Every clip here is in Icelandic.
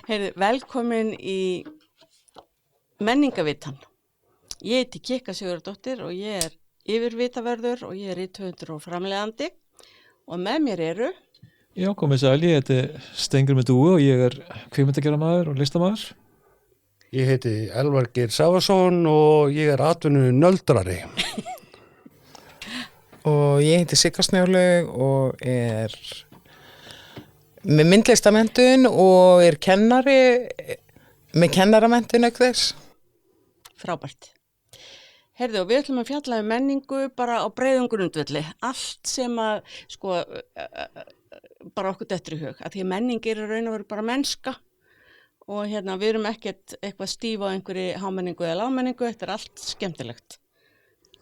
Heyrðu, velkomin í Menningavitann. Ég heiti Kikka Sigurðardóttir og ég er yfirvitavörður og ég er rithöfundur og framleiðandi og með mér eru... Já, komið sæl, ég heiti Steingrímur Dúi og ég er kvikmyndagerðarmaður og listamaður. Ég heiti Elvar Geir Savason og ég er atvinnu nöldrari. Og ég heiti Sigga Snjólaug og er með myndlistamenntun og er kennari með kennaramenntun auk þess. Frábært. Heyrðu, og við ætlum að fjalla um menningu bara á breiðum grundvelli. Allt sem að, bara okkur dettur í hug. Að því að menning er í raun og veru bara mennska og við erum ekkert eitthvað stíf á einhverju hámenningu eða lágmenningu. Þetta er allt skemmtilegt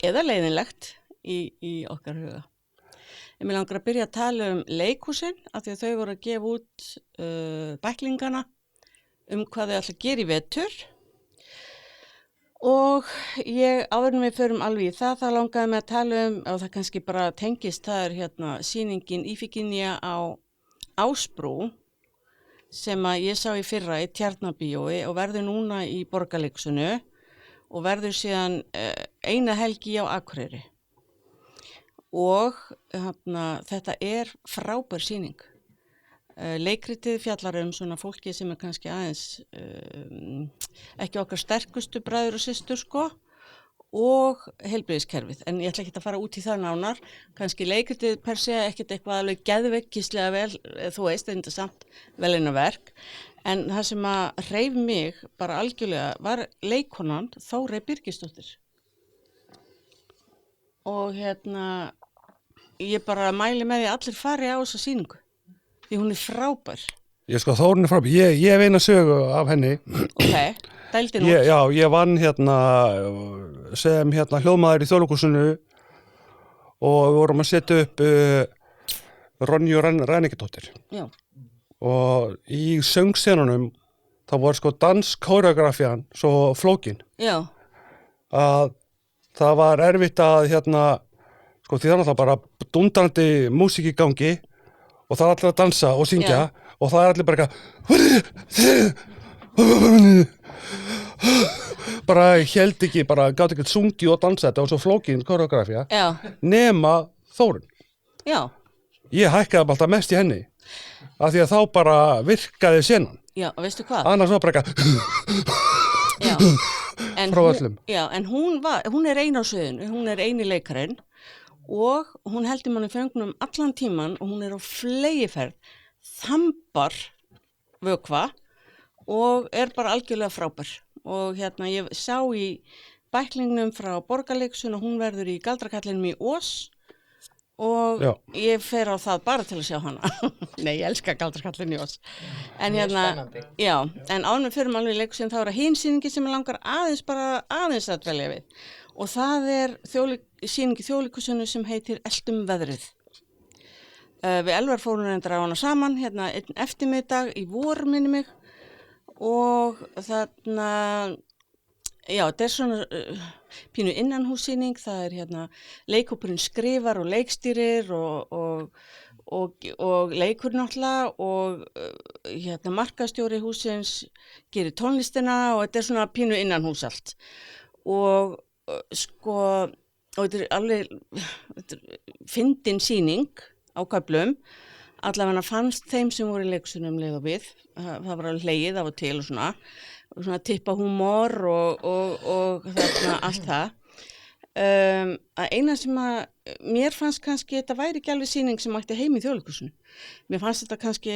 eða leiðinlegt í okkar huga. Ég mig langar að byrja að tala um leikhúsin af því að þau voru að gefa út bæklingana hvað þau ætla að gera í vetur og áður en við förum alveg í það langaði mig að tala um og það kannski bara tengist, það er sýningin Ífigenia á Ásbrú sem að ég sá í fyrra í Tjarnarbíói og verður núna í Borgarleikhúsinu og verður síðan eina helgi á Akureyri. Og þetta er frábær sýning. Leikritið fjallar um svona fólki sem er kannski aðeins ekki okkar sterkustu bræður og systur og heilbrigðiskerfið. En ég ætla ekki að fara út í það nánar. Kannski leikritið per se ekkert eitthvað alveg geðveikislega vel, þú veist, þetta samt velunarverk. En það sem að hreif mig bara algjörlega var leikkonan Þórey Birgisdóttir. Og ég bara mæli með því að allir fari á þessa sýningu. Því hún er frábær. Þórunn er frábær. Ég hef eina sögu af henni. Ok, dældi nú. Já, ég vann sem hljóðmaður í Þjóðleikhúsinu og við vorum að setja upp Ronju Ræningidóttir. Já. Og í söngsenunum það var danskoreografían svo flókin. Já. Að það var erfitt að því það er alltaf bara dundrandi músík í gangi og það er allir að dansa og syngja og það er allir bara bara held ekki, bara gátt ekki sungi og dansa, þetta var svo flókin koreografía nema Þórunn. Já. Ég hækkaði alltaf mest í henni af því að þá bara virkaði senan. Já, veistu hvað? Annars var bara Já. En hún er ein á sviðinu, hún er eini leikarinn og hún heldur manni fengnum allan tíman og hún er á flegiferð, þambar vökva og er bara algjörlega frábær. Og ég sá í bæklingnum frá Borgarleikhúsinu og hún verður í Galdrakallinum í Ós og ég fer á það bara til að sjá hana. Nei, ég elska Galdrakallin í Ós. En en áður við förum alveg í leikhúsinu þá er hin sýningi sem ég langar aðeins að dvelja við. Og það er sýningi Þjóðleikhúsinu sem heitir Eltum veðrið. Við Elvar fórum reyndar á hana saman, einn eftirmiddag í vor minni mig og þetta er svona pínu innanhússýning, það er leikhópurinn skrifar og leikstýrir og leikur náttúrulega og markastjóri hússins gerir tónlistina og þetta er svona pínu innanhús allt. Og þetta er alveg fyndin sýning á köflum, allavega fannst þeim sem voru í leikhúsinu leið og við, það var alveg hlegið af og til og svona tippa húmor og allt það. Að eina sem að mér fannst kannski þetta væri ekki alveg sýning sem ætti heim í Þjóðleikhúsinu. Mér fannst þetta kannski,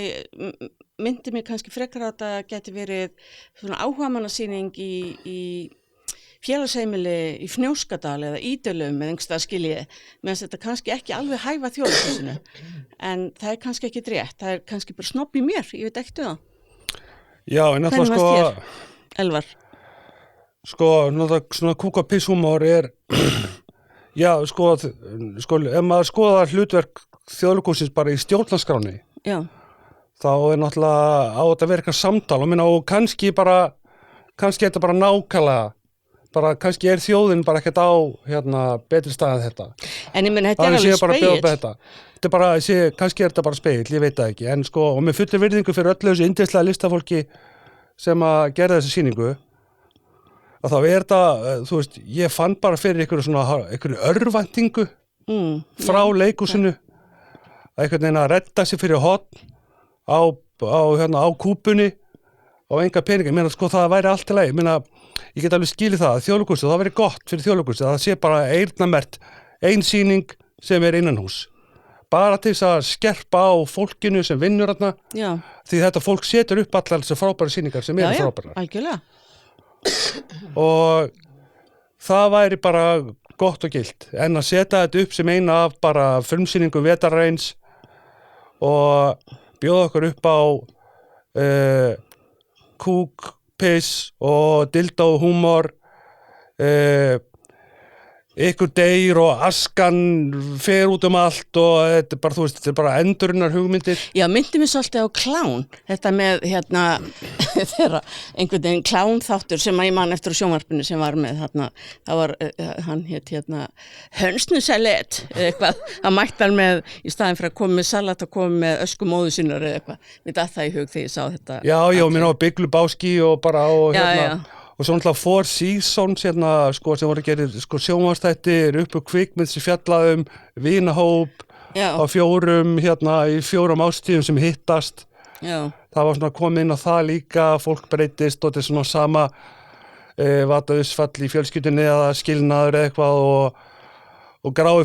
myndi mér kannski frekar að þetta geti verið svona áhugamannasýning í félagsheimili í Fnjóskadal eða Ídölum eða einhverstað skiljiði. Mér finnst þetta kannski ekki alveg hæfa Þjóðleikhúsinu. En það er kannski ekki rétt, það er kannski bara snobb í mér, ég veit ekkert það. Já, en alltaf hvernig fannst þér, Elvar? Svona kúkapíshúmor er ef maður skoðar hlutverk Þjóðleikhússins bara í stjórnarskráni þá er náttúrulega á þetta verið eitthvað samtal og kannski er þetta bara nákvæmlega bara kannski er þjóðin bara ekkert á betri stað en þetta. En ég menn, þetta er alveg spegill. Þetta er bara, kannski er þetta bara spegill, ég veit það ekki. En og með fullir virðingu fyrir öllu þessu yndislega listafólki sem að gera þessi sýningu að þá þetta, þú veist, ég fann bara fyrir einhverju örvæntingu frá leikhúsinu að einhvern veginn að redda sig fyrir horn á kúpunni og enga peninga, ég meina sko það væri allt í lagi, ég get alveg skilið það að Þjóðleikhúsið, það væri gott fyrir Þjóðleikhúsið að það sé bara eyrnamert ein sýning sem innanhús bara til þess að skerpa á fólkinu sem vinnur þarna því þetta fólk setur upp allar þessi frábæra sýningar sem eru frábæra algjörlega. Og það væri bara gott og gilt en að setja þetta upp sem eina af bara frumsýningum vetrarins og bjóða okkur upp á kúk, piss og dildo húmor ykkur deyr og askan fer út allt og þetta bara, þú veist, þetta bara endurinnar hugmyndir. Já, myndi mér svolítið á klán, þetta með þeirra einhvern veginn klán þáttur sem að ég man eftir á sjónvarpinu sem var með það var, hann hét hönsnusalat eða eitthvað, hann mætti hann með í staðin fyrir að koma með salat og koma með ösku móðu sinnar eða eitthvað, við datt það í hug þegar ég sá þetta. Já, mér á Big Lebowski og bara og svo náttúrulega Four Seasons sko, sem voru gerir sko, sjónvarpsþættir kvikmynd sem fjallaði vinahóp á í 4 ástíðum sem hittast. Já. Það var svona komið inn á það líka, fólk breytist og þetta er svona sama vatausfall í fjölskyldunni eða skilnaður eða eitthvað og grái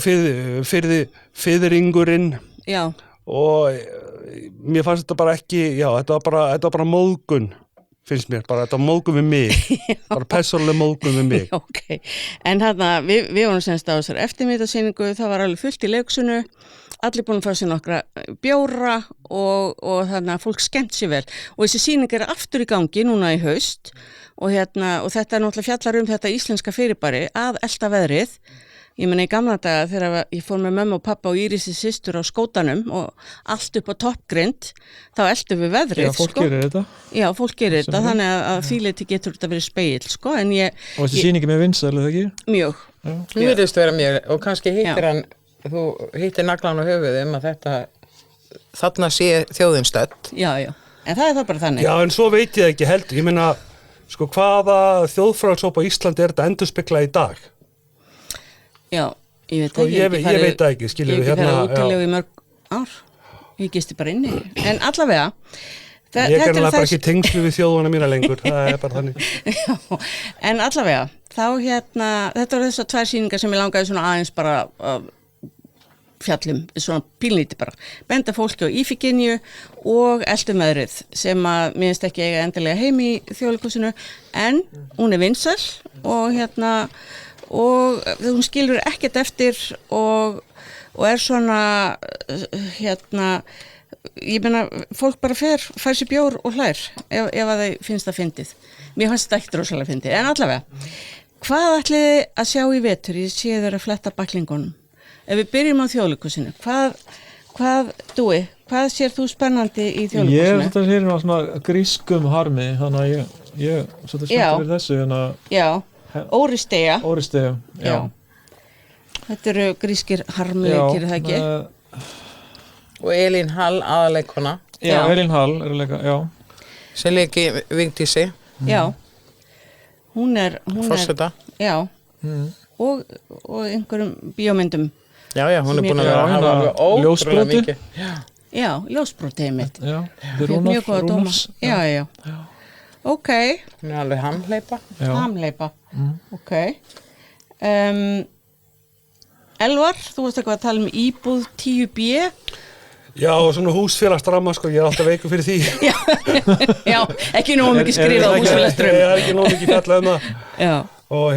fiðringurinn. Já. Og mér fannst þetta bara ekki, þetta var bara móðgun. Finnst mér, bara þetta móðgun við mig bara persónuleg móðgun við mig. Ok, en við vorum semst á þessar eftirmiðasýningu, það var alveg fullt í leiksunu, allir búin að fá sér nokkra bjóra og þannig að fólk skemmt sér vel og þessi sýning er aftur í gangi núna í haust og þetta er náttúrulega fjallar þetta íslenska fyrirbæri að elta veðrið. Ég meina í gamla daga þegar ég fór með mömmu og pappa og Írisi systur á skótanum og allt upp á toppgrind, þá eltum við veðrið. Já, fólk gerir þetta. Já, fólk gerir þetta, þannig að þvíleiti getur þetta verið spegill, sko, en Og þessi sýningi með vinsæl, eða ekki? Mjög. Þú virðist vera mér, og kannski þú hittir naglan á höfuðum að þarna sé þjóðin stödd. Já, en það er það bara þannig. Já, en svo veit ég ekki heldur, ég meina, sko, hvaða þjóðfræðishóp á Íslandi er þetta endurspegla í dag? Já, ég veit sko, ekki. Ég veit það ekki, skiljum við hérna. Ég hef ekki farið útilega í mörg ár. Ég gisti bara inni. En allavega. Ég er bara ekki tengslu við þjóðuna mína lengur. Það er bara þannig. Já, en allavega. Þá þetta var þessar 2 sýningar sem ég langaði svona aðeins bara fjallum, svona pílnýti bara. Benda fólki á ífigynju og eltum veðrið sem að mér finnst ekki eiga endilega heim í Þjóðleikhúsinu en hún er vinsæl og hún skilur ekkert eftir og er svona ég meina fólk bara fær sér bjór og hlær ef að þau finnst það fyndið. Mér fannst þetta ekkert rosalega fyndið en allavega. Hvað ætliði að sjá í vetur? Ég sé þeir að fletta baklingunum. Ef við byrjum á Þjóðleikhúsinu, hvað sér þú spennandi í Þjóðleikhúsinu? Ég þetta sér svona grískum harmi, þannig að ég svolítið spennt fyrir þessu. Já. Óristea. Já. Þetta eru grískir harmleikir, það ekki? Og Elín Hall aðaleikona. Já, Elín Hall er að leika, já. Sem leiki Vigdísi. Já. Hún er forseta. Já. Og einhverjum bíómyndum. Já, hún er búin að hafa ótrúlega mikið. Já, ljósbrotið mitt. Já, þetta er Rúnars. Já. Ok. Hún er alveg hamleipa. Hamleipa. Ok. Elvar, þú varst eitthvað að tala um íbúð 10B. Já, og svona húsfélagsdrama, sko, ég er alltaf veikur fyrir því. Já, ekki nógu mikið skrifað á húsfélagsdrama. Já, ekki nógu mikið fjallað um það. Já. Og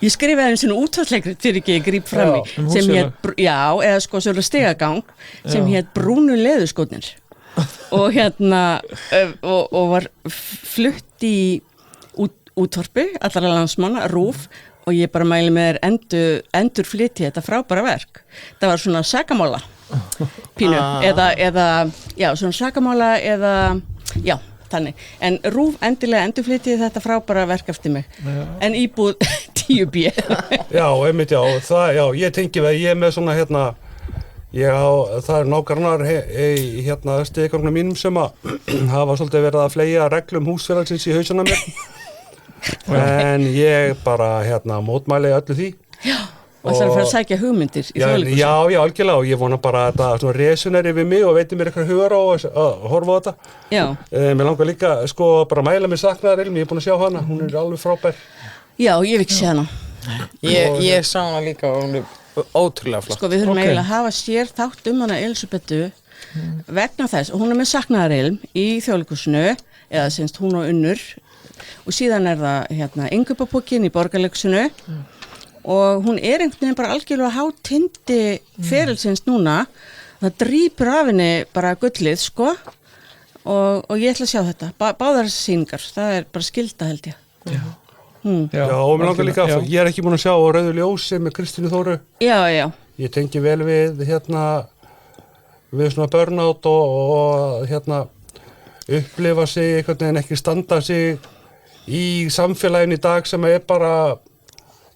ég skrifaði einu svona útvarpsleikrit fyrir ekki ég gríp fram í. Sem hét, eða sko svona stigagang, sem hét Brúnu leðurskotnir. Og og var flutt í útvarpi, allra landsmanna, RÚV, og ég bara mæli með endur flytti þetta frábæra verk. Það var svona sakamála pínu, eða svona sakamála eða, já, þannig. En RÚV endilega endur flytti þetta frábæra verk eftir mig. Já. En íbúð 10B. Já, einmitt, já, ég tengi það, ég er með svona það er nágrannar hérna stigagangnum mínum sem að hafa svolítið verið að fleygja reglum húsfélagsins í hausana mér. En ég bara mótmæli öllu því. Já. Og það er að fara að sækja hugmyndir í Þjóðleikhúsinu. Já, algjörlega, og ég vona bara að þetta svona resoneri við mig og veitir mér eitthvað hugar á að horfa á þetta. Já. Mér langar líka, bara að mæla með saknaðarilm, ég er búin að sjá hana, hún er alveg frábær. Já, ég hef ekki séð hana. Ég sá hana líka og hún er ótrúlega flott. Sko, við þurfum eiginlega að hafa sér þátt hana Elísabetu vegna þess, og hún er með saknaðarilm í Þjóðleikhúsinu, eða semst hún og Unnur, og síðan er það Ingubapókin í Borgarleikhúsinu. Og hún er einhvern veginn bara algjörlega hátindi ferilsins núna. Það drýpur af henni bara gullið, sko. Og ég ætla að sjá þetta. Báðar þessar sýningar. Það er bara skylda, held ég. Já, og mér langar líka, ég er ekki búin að sjá Rauðu ljósi með Kristínu Þóru. Já. Ég tengi vel við, við svona burnout og upplifa sig, einhvern veginn ekki standa sig í samfélaginu í dag sem er bara...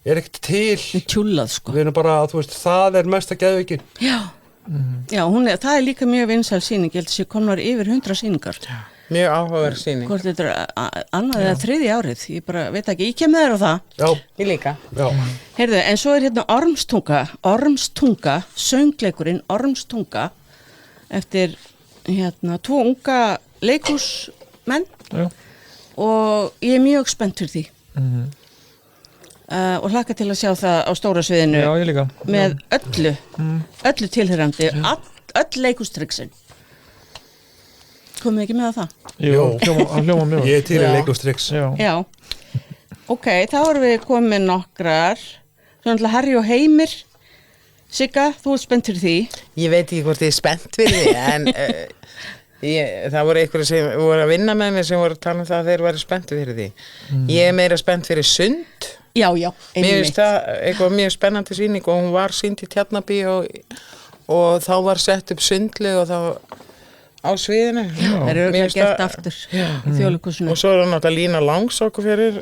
er ekkert til. Tjúllað, sko. Við erum bara, það er mesta geðveikin. Já. Já, það er líka mjög vinsæl sýning. Ég held að sé komnar yfir 100 sýningar. Já. Mjög áhugaverð sýning. Hvort þetta er annað eða þriðja árið. Ég bara veit ekki, ég kem með þér á það. Já. Ég líka. Já. Heyrðu, en svo er Ormstunga, söngleikurinn Ormstunga, eftir 2 unga leikhúsmenn. Já. Og ég er mjög spennt fyrir því. Og hlakka til að sjá það á stóra sviðinu. Já, ég líka. Með öllu tilhyrandi, öll leikhústryksin. Komið ekki með það? Jú, hljóma mjög. Ég er til í leikhústryks. Já. Ok, þá erum við komið nokkrar. Svona Harry og Heimir. Sigga, þú ert spennt fyrir því. Ég veit ekki hvort ég er spennt fyrir því, en það voru einhverju sem voru að vinna með mér sem voru að tala um það að þeir væri spennt fyrir því. Ég er meira spennt fyrir sund. Já, einmitt. Mér finnst það eitthvað mjög spennandi sýning og hún var sýnd í Tjarnarbíó og þá var sett upp sundlu og þá á sviðinu. Það eru örugglega gert aftur í Þjóðleikhúsinu. Og svo er náttúrulega Lína Langsokkur fyrir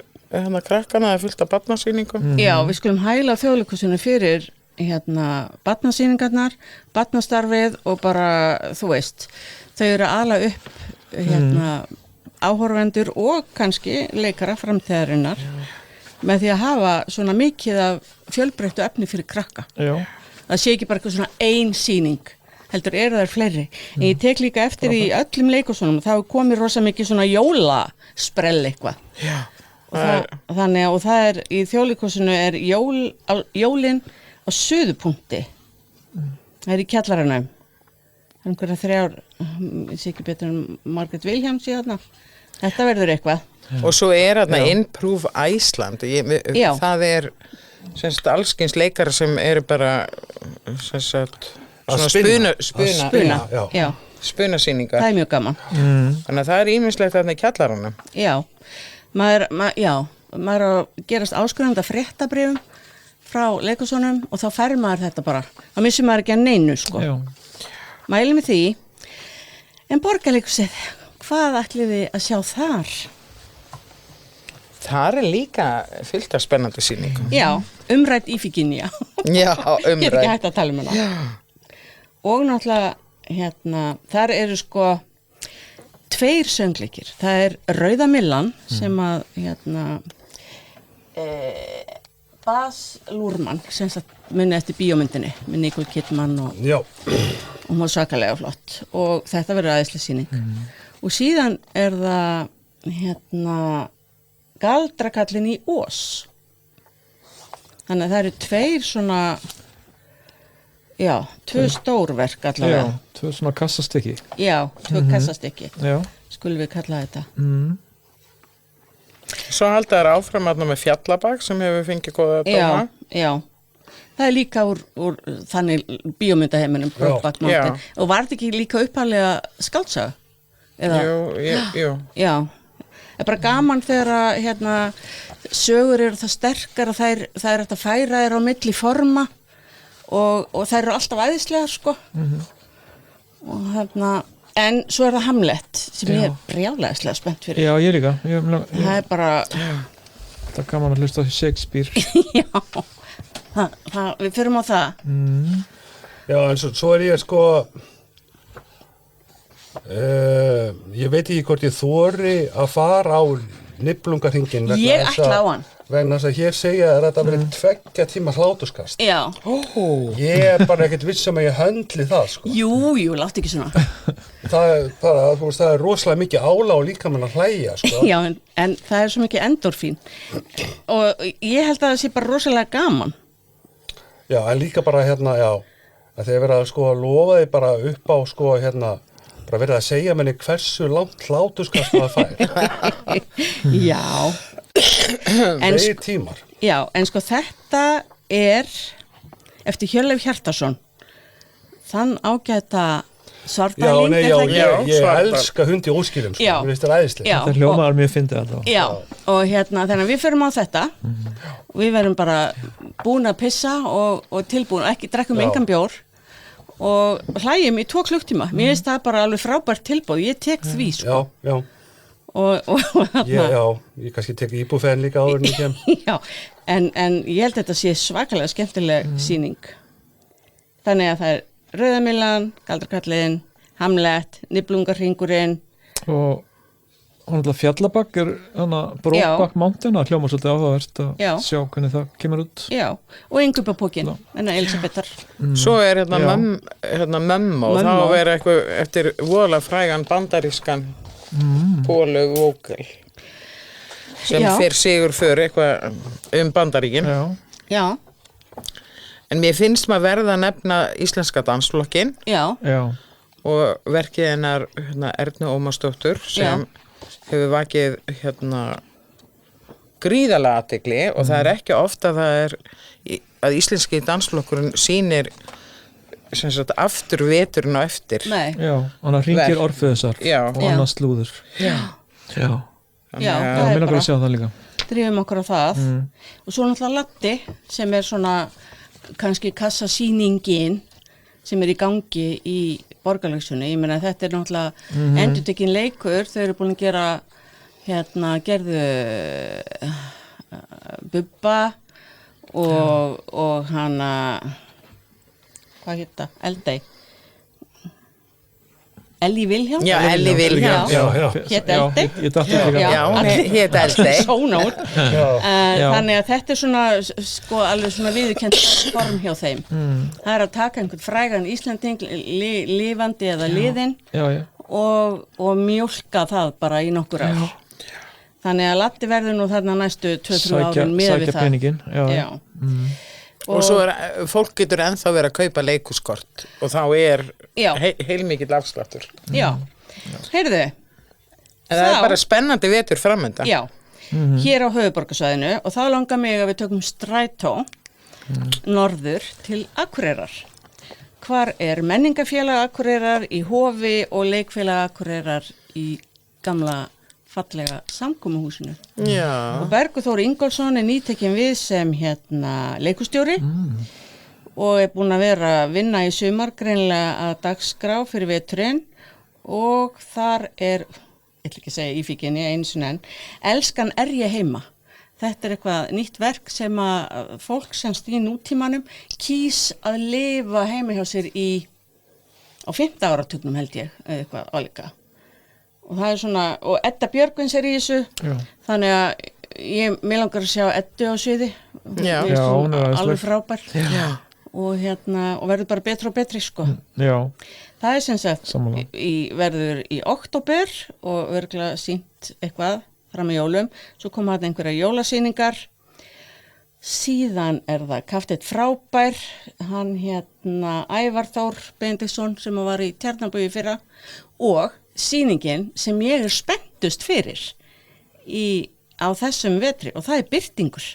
krakkana, það er fullt af barnasýningum. Já, við skulum hæla Þjóðleikhúsinu fyrir barnasýningarnar, barnastarfið og bara, þú veist, þau eru að ala upp áhorfendur og kannski leikara framtíðarinnar. Með því að hafa svona mikið af fjölbreyttu efni fyrir krakka. Já. Það sé ekki bara eitthvað svona ein sýning, heldur eru þær fleiri. En ég tek líka eftir í öllum leikhúsunum, þá komið rosa mikið svona jólasprell eitthvað. Já. Og það er, í Þjóðleikhúsinu er jólin á suðupunkti. Það er í kjallaranum. Það er einhverja 3, ég sé ekki betur en Margrét Vilhjálms í þarna. Þetta verður eitthvað. Og svo er þarna Improve Iceland, það er allskyns leikara sem eru bara svona spunasýningar. Það er mjög gaman. Þannig að það er ýmislegt þarna í kjallaranum. Já, maður er að gerast áskrifandi að fréttabrifum frá leikhúsunum og þá fær maður þetta bara. Þá missir maður ekki að neinu, sko. Já. Mælum við því, en Borgarleikhúsið, hvað ætlið þið að sjá þar? Það er líka fullt af spennandi sýningum. Já, umrædd í Fíkinja. Já, umrædd. Ég er ekki hægt að tala um hana. Já. Og náttúrulega, þar eru sko 2 söngleikir. Það er Rauða Millan sem að, Baz Luhrmann, sem sagt minni eftir bíómyndinni, með Nicole Kidman og hún var svakalega flott. Og þetta verður æðisleg sýning. Og síðan er það, Galdrakallinn í Ós. Þannig að það eru 2 svona, 2 stórverk allavega. Já, 2 svona kassastykki. Já, 2 kassastykki. Já. Skulum við kalla þetta. Svo halda þær áfram með Fjallabak sem hefur fengið góða dóma. Já. Það er líka úr þannig bíómyndaheiminum, Brokeback Mountain. Og var þetta ekki líka upphaflega skáldsaga? Jú. Já. Það er bara gaman þegar sögur eru það sterkar að það er að færa þær á milli forma og þær eru alltaf æðislegar, sko. Og en svo er það Hamlet sem ég er brjálæðislega spennt fyrir. Já, ég líka. Það er bara... Það er gaman að hlusta á Shakespeare. Já, við förum á það. Já, en svo ég sko ég veit ekki hvort ég þori að fara á Niflungarhringinn Ég ætla á hann. Vegna þess að hér segja að þetta verið 2 tíma hláturskast. Já. Ég bara ekkert viss að ég höndli það, sko. Jú, láttu ekki svona. Það er bara, þú veist, það er rosalega mikið álag og líkamann að hlæja, sko. Já, en það er svo mikið endorfín. Og ég held að það sé bara rosalega gaman. Já, en líka bara hérna, já, að þeir verið að sko lofa þig bara upp á sko hérna, bara verið að segja menni hversu langt hláturskast maður fær. Já. En Þeir tímar. Já, en sko þetta er eftir Hjörleif Hjartarson þann ágæta svartæling. Ég elska hundi óskilum, sko. Ég veist það æðislega. Þetta hljómaðar mjög fyndið alltaf. Já, og hérna þannig að við förum á þetta og við verum bara búin að pissa og tilbúin og ekki drekkum engan bjór og hlægjum í 2 klukktíma. Mér finnst það bara alveg frábært tilbúð. Ég tek því, sko. Já. Ég kannski tek íbúfenn líka áður en ég kem. Já, en ég held að þetta sé svakalega skemmtileg sýning. Þannig að það er Rauðamillan, Galdrakallinn, Hamlet, Niflungarhringurinn. Og hún alltaf Fjallabak Brokeback Mountain, það hljómar svolítið áhugavert að sjá hvernig það kemur út. Já, og Yngubapókin, enna Elisabethar. Svo er hérna Mömmó, þá er eitthvað eftir voðalega frægan bandarískan Pólaug Vogel sem fer sigur fyrir eitthvað Bandaríkin. Já. En mér finnst maður verða að nefna Íslenska dansflokkin. Já. Og verkið hennar Ernu Ómarsdóttur sem hefur vakið gríðarlega athygli og það er ekki ofta að íslenski dansflokkurinn sýnir sem sagt aftur veturinn og eftir. Nei. Já, hann hringir Orfeusar og annars slúður. Já, það er bara að sjá það líka. Drifum okkur á það. Og svo náttúrulega Latti sem er svona kannski kassasýningin sem er í gangi í Borgarleikhúsinu. Ég meina þetta er náttúrulega endurtekin leikur. Þau eru búin að gera gerðu Bubba og hana hvað hétta? Eldey. Elli Vilhjálm? Já, Elli Vilhjálm. Hét Eldey? Ég datt ekki líka. Já, hún hét Eldey. Sóna út. Þannig að þetta er svona, sko, alveg svona viðurkennt form hjá þeim. Það er að taka einhvern frægan Íslending, lifandi eða liðinn og mjólka það bara í nokkur ár. Þannig að Latti verður nú þarna næstu 2-3 árin með við það. Sækja peningin. Já. Og svo fólk getur ennþá verið að kaupa leikuskort og þá er heilmikill afsláttur. Já, heyrðu. En það er bara spennandi vetur framöndan. Já, hér á höfuðborgarsvæðinu og þá langar mig að við tökum strætó norður til Akureyrar. Hvar er menningafélag Akureyrar í Hofi og leikfélag Akureyrar í gamla fallega samkomuhúsinu. Já. Og Bergur Þór Ingólfsson er nýtekinn við sem leikustjóri og er búin að vera að vinna í sumar greinilega að dagskrá fyrir veturinn og þar er, ég ætla ekki að segja ífíkinni einu sinni enn, Elskan er ég heima. Þetta er eitthvað nýtt verk sem að fólk semst í nútímanum kýs að lifa heima hjá sér á 5. áratugnum held ég, eða eitthvað álíka. Og það er svona, og Edda Björgvins er í þessu, þannig að mér langar að sjá Eddu á sviði. Já, hún er alveg frábær. Og verður bara betra og betri, sko. Já. Það er sem sagt, verður í október og verður sýnt eitthvað fram í jólum. Svo koma þetta einhverja jólasýningar. Síðan er það Kafteitt frábær, hann Ævar Þór Benediktsson sem var í Tjarnarbúi fyrra og sýningin sem ég er spenntust fyrir á þessum vetri og það er Birtingur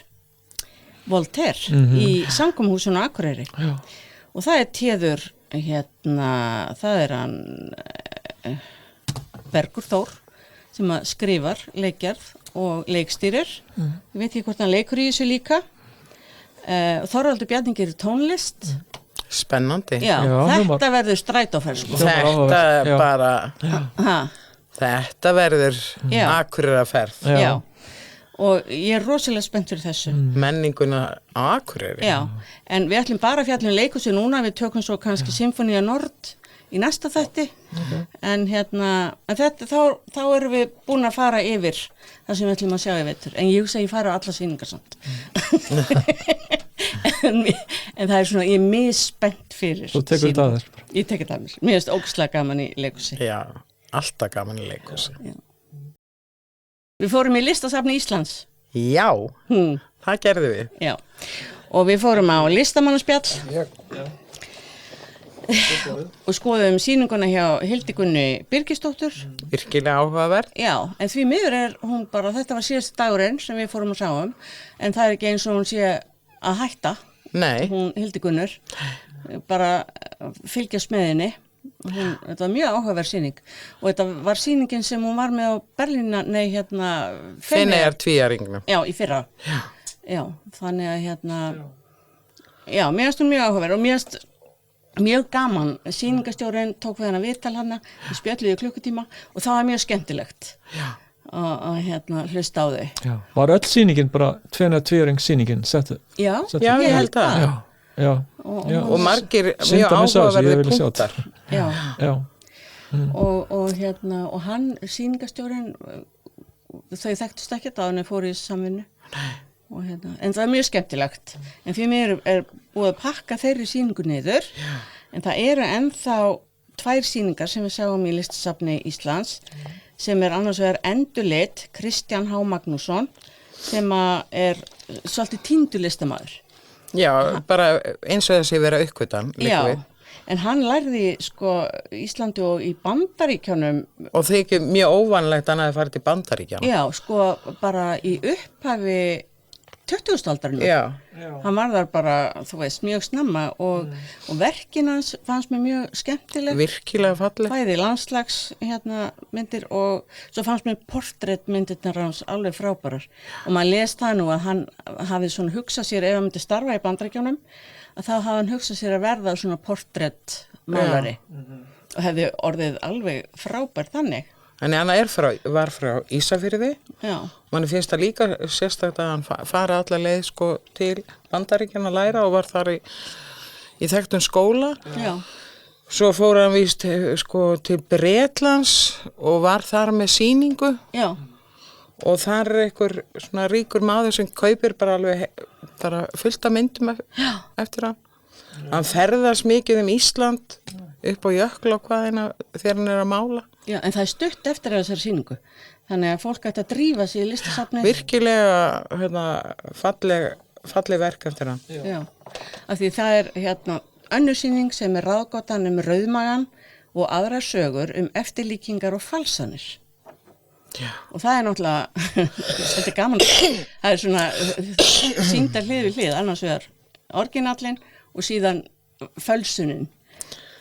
Voltaire í samkomuhúsinu á Akureyri og það er téður það er hann Bergur Þór sem að skrifar leikgerð og leikstýrir ég veit ekki hvort hann leikur í þessu líka Þorvaldur Bjarni gerir tónlist spennandi. Já, þetta verður strætóferð sko. Þetta bara þetta verður Akureyraferð. Já. og ég er rosalega spennt fyrir þessu. Menninguna á Akureyri. Já, en við ætlum bara að fjalla um leikhúsið núna, við tökum svo kannski Sinfonía Nord í næsta þætti, en þá erum við búin að fara yfir það sem við ætlum að sjá í vetur, en ég hugsa að ég fara á alla sýningar samt. en það er svona, ég er mjög spennt fyrir. Þú tekur þetta að þér? Ég tekur þetta að mér. Mér finnst ógeðslega gaman í leikhúsi. Já, alltaf gaman í leikhúsi. Já. Við fórum í Listasafni Íslands. Já, það gerðum við. Já, og við fórum á listamannaspjall. Já. Og skoðum sýninguna hjá Hildigunni Birgisdóttur. Virkilega áhugaverð. Já, en því miður er hún bara, þetta var síðast dagurinn sem við fórum að sáum, en það er ekki eins og hún sé að hætta. Nei. Hún Hildigunnur, bara fylgjast með henni. Þetta var mjög áhugaverð sýning og þetta var sýningin sem hún var með á Berlína, Feneyjar tvíæringnum. Já, í fyrra. Já, þannig að já, mér finnst hún mjög áhugaverð og mér finnst mjög gaman. Sýningastjórinn tók við hana viðtal hana, við spjölluðu klukkutíma og það var mjög skemmtilegt að hlusta á þau. Já. Var öll sýningin bara tvíæring sýningin settu? Já, ég held það. Já. Og margir mjög áhugaverðir punktar. Já. Og hann, sýningastjórinn, þau þekktust ekkert á henni, fóru í samvinnu. En það er mjög skemmtilegt. En fyrir mér er búið að pakka þeirri sýningu niður, en það eru ennþá 2 sýningar sem við sáum í Listasafni Íslands, sem er annars vegar endurlit Kristján H. Magnússon, sem er svolítið týndur listamaður. Já, bara eins og þessi vera uppkvötan. Já, en hann lærði Íslandi og í Bandaríkjánum. Og það er ekki mjög óvanlegt að hann hafi farið til Bandaríkjánum. Já, bara í upphafi 20. aldarinu. Já. Hann var þar bara, þú veist, mjög snemma og verkin hans fannst mér mjög skemmtileg. Virkilega falleg. Bæði landslags myndir og svo fannst mér portréttmyndirnar hans alveg frábærar. Og maður les það nú að hann hafði svona hugsað sér, ef hann myndi starfa í Bandaríkjánum, að þá hafði hann hugsað sér að verða svona portréttmálari og hefði orðið alveg frábær þannig. En hann var frá Ísafirði. Já. Manni finnst það líka sérstakt að hann fara alla leið til Bandaríkjanna að læra og var þar í þekktum skóla. Já. Svo fór hann víst til Bretlands og var þar með sýningu. Já. Og þar er einhver svona ríkur maður sem kaupir bara fullt af myndum eftir hann. Hann ferðast mikið Ísland upp á jökla og hvaðina þegar hann er að mála. Já, en það er stutt eftir þessari sýningu. Þannig að fólk ætti að drífa sig í Listasafni. Virkilega falleg verk eftir hann. Já, af því það er önnur sýning sem er ráðgátan rauðmagan og aðrar sögur eftirlíkingar og falsanir. Já. Og það er náttúrulega, þetta er gaman, það er svona sýndar hlið við hlið, annars vegar orginallinn og síðan fölsunin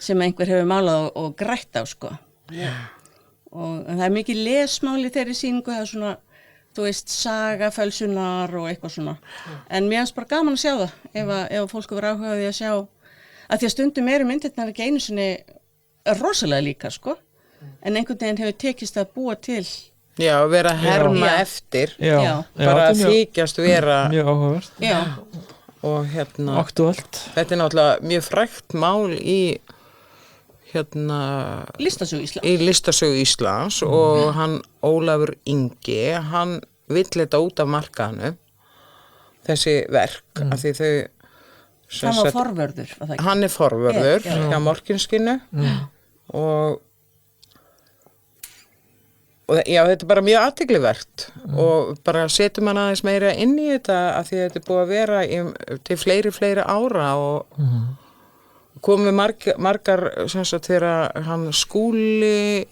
sem einhver hefur málað og grætt á Já. Og það er mikið lesmáli þeirri sýningu, það er svona, þú veist, saga, fölsunar og eitthvað svona. En mér finnst bara gaman að sjá það, ef fólk verður áhugaði að sjá, að því að stundum myndirnar ekki einu sinni rosalega líka, en einhvern veginn hefur tekist að búa til. Já, vera að herma eftir, bara að þykjast vera. Mjög áhugavert. Já. Og aktuelt. Þetta er náttúrulega mjög frægt mál í Listasögu Íslands og hann Ólafur Ingi, hann vill þetta út af markaðinu, þessi verk, af því þau... Hann var forvörður, var það ekki? Hann er forvörður hjá Morkinskinu og já, þetta er bara mjög athyglivert og bara setjum hann aðeins meira inn í þetta af því að þetta er búið að vera til fleiri ára og komum við margar þegar hann Skúli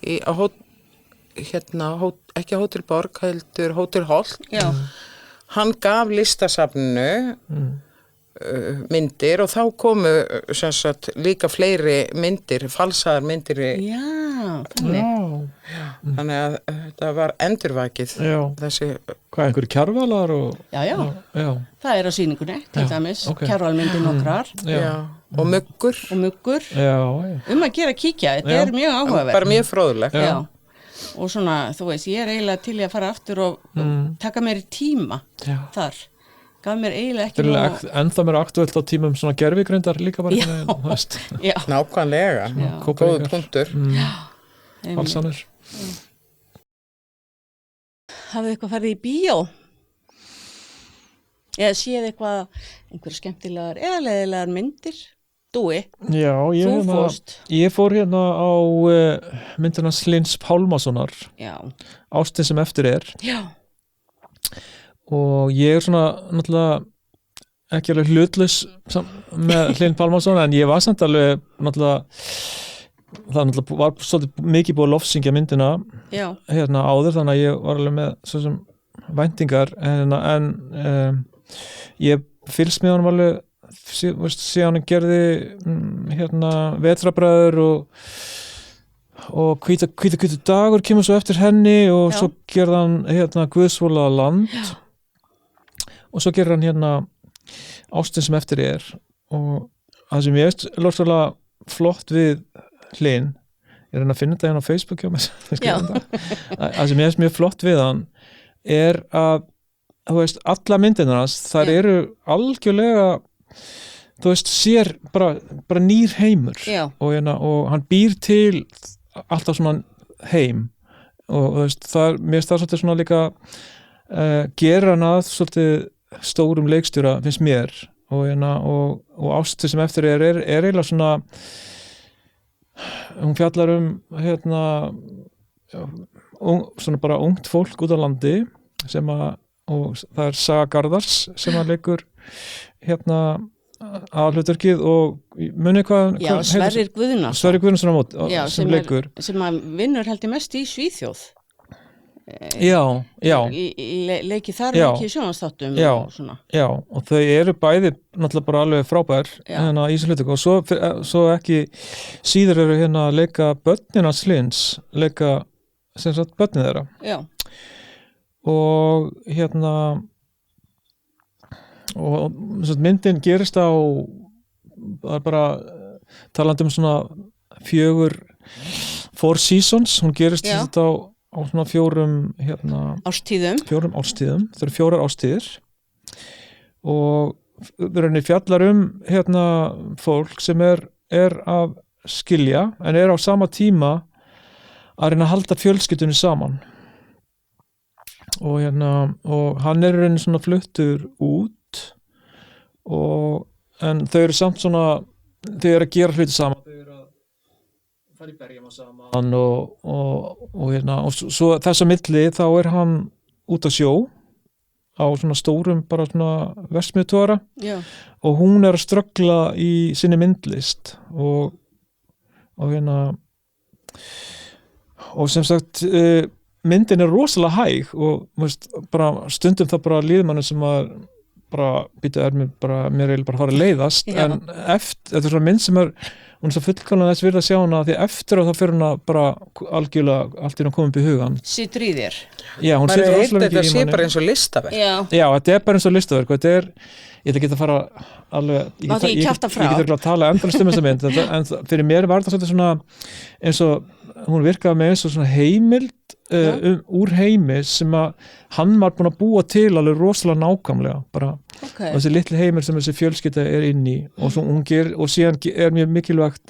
ekki Hótel Borg heldur Hótel Holt. Hann gaf Listasafninu myndir og þá komu líka fleiri myndir, falsaðar myndir. Þannig að þetta var endurvakið. Þessi... Hvað, einhverju Kjarvalar? Já. Það er á sýningunni, til dæmis. Kjarvalmyndir nokkrar. Og muggur. Að gera kíkja, þetta er mjög áhugaverð. Bara mjög fróðulegt. og svona, þú veist, ég eiginlega til í að fara aftur og taka mér í tíma þar, gaf mér eiginlega ekki ennþá mér aktuelt á tímum svona gervigreindar líka bara nákvæmlega, góð punktur falsanir. Hafið eitthvað farið í bíó? Eða séð eitthvað, einhverja skemmtilegar eða leiðilegar myndir? Dúi? Já, ég fór hérna á myndina Hlins Pálmasonar, Ástin sem eftir er. Já. Og ég svona náttúrulega ekki alveg hlutlaus með Hlyn Pálmason, en ég var samt alveg náttúrulega, það náttúrulega var svolítið mikið búið að lofsyngja myndina hérna áður, þannig að ég var alveg með svo sem væntingar, en ég fylgst með honum alveg síðan hann gerði hérna Vetrarbræður og hvítu dagur kemur svo eftir henni og svo gerði hann hérna Guðsvolaða land og svo gerði hann hérna Ástin sem eftir er, og það sem ég veist lórslega flott við Hlyn, ég reyna að finna þetta hérna á Facebook það sem ég veist mjög flott við hann er að, þú veist, alla myndirnar hans, þær eru algjörlega, þú veist, sér bara nýr heimur og hann býr til alltaf svona heim og þú veist, mér finnst það svolítið svona líka gera hann að svolítið stórum leikstjóra, finnst mér, og Ástin sem eftir er eiginlega svona, hún fjallar hérna svona bara ungt fólk út á landi og það er Saga Garðars sem að leikur hérna aðhlutverkið og muni hvað Sverrir Guðnason sem leikur sem að vinnur heldur mest í Svíþjóð leiki þar ekki í sjónvarpsþáttum og svona og þau eru bæði náttúrulega bara alveg frábær hérna í þessu hlutverki og svo ekki síður eru hérna að leika börnin hans Hlyns, leika sem sagt börnin þeirra og hérna og myndin gerist á, það er bara talandi svona 4 seasons, hún gerist þetta á svona 4 hérna, árstíðum, það eru 4 árstíðir og við fjallar hérna fólk sem er að skilja en er á sama tíma að reyna að halda fjölskyldunni saman og hann er reyna svona fluttur út en þau eru samt svona, þau eru að gera hluti saman, þau eru að fara í bergjum saman og svo þessa milli þá er hann út á sjó á svona stórum bara svona verksmiðjutogara og hún er að ströggla í sinni myndlist og sem sagt myndin er rosalega hæg og veist, bara stundum það bara líðmannu sem að bara býta mér eiginlega bara fara að leiðast en eftir, þetta er svona mynd sem er hún er svo fullkomlega þess virða að sjá hana því eftir og þá fyrir hana bara algjörlega allt í hún komið upp í hugan situr í þér hún situr rosalega mikið í manni þetta sé bara eins og listaverk þetta er bara eins og listaverk og þetta er, ég ætla ekki að fara alveg, ég get ekki að tala endalist þessa mynd en fyrir mér var þetta svona eins og hún virkaði með eins og svona heimild úr heimi sem að hann var búin að búa til alveg rosalega nákvæmlega bara þessi litli heimir sem þessi fjölskylda er inn í og síðan er mjög mikilvægt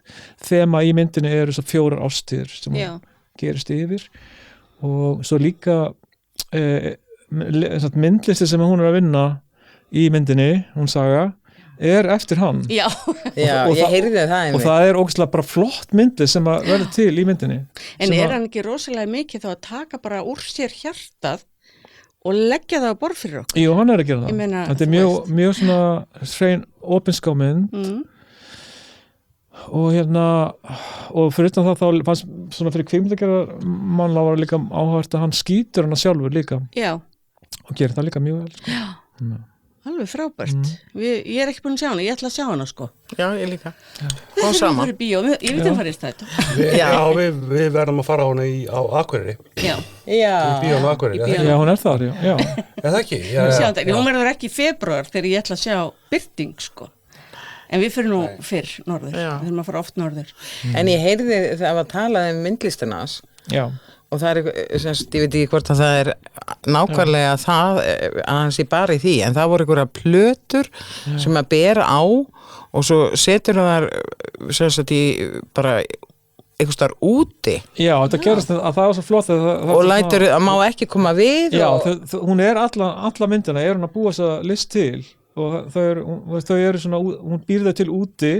þema í myndinni er þessar 4 árstíðir sem hún gerist yfir og svo líka myndlisti sem hún er að vinna í myndinni, hún Saga er eftir hann ég heyrði það og það er ógeðslega bara flott myndi sem að verða til í myndinni en er hann ekki rosalega mikið þá að taka bara úr sér hjartað og leggja það á borð fyrir okkur jú, hann er að gera það þetta er mjög svona hrein opinskámynd og og fyrir utan það þá fannst svona fyrir kvikmyndagerðar mannlega var líka áhægt að hann skýtur hana sjálfur líka og gerir það líka mjög vel alveg frábært ég er ekki búin að sjá hana, ég ætla að sjá hana sko já, ég líka hvað er það fyrir bíó, ég veit að farið stætt við verðum að fara á hana á Akureyri bíón á Akureyri hún er þar, já er það ekki? hún verður ekki í febrúar þegar ég ætla að sjá Birting sko en við fyrir nú fyrr norður við þurfum að fara oft norður en ég heyrði það að talaði myndlistina og það semst, ég veit ekki hvort að það nákvæmlega það að hann sé bara í því, en það voru einhverja plötur sem að bera á og svo setur það semst í bara einhvers staðar úti. Já, þetta gerist að það var svo flott og lætur að má ekki koma við. Já, hún alla myndina hún að búa þessa list til og þau eru svona, hún býr það til úti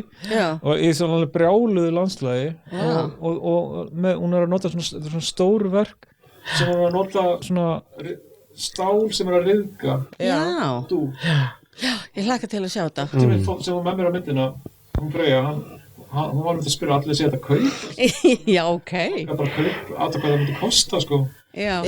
og í svona brjáluðu landslagi og hún að nota svona stóru verk sem hún að nota svona stál sem að ryðga. Já, ég hlakka til að sjá þetta. Sem hún með mér á myndina, hún Freyja, hún var að spyrja allir að segja þetta kaup. Já, ok. Það bara kaup, hvað það myndi kosta, sko. Já,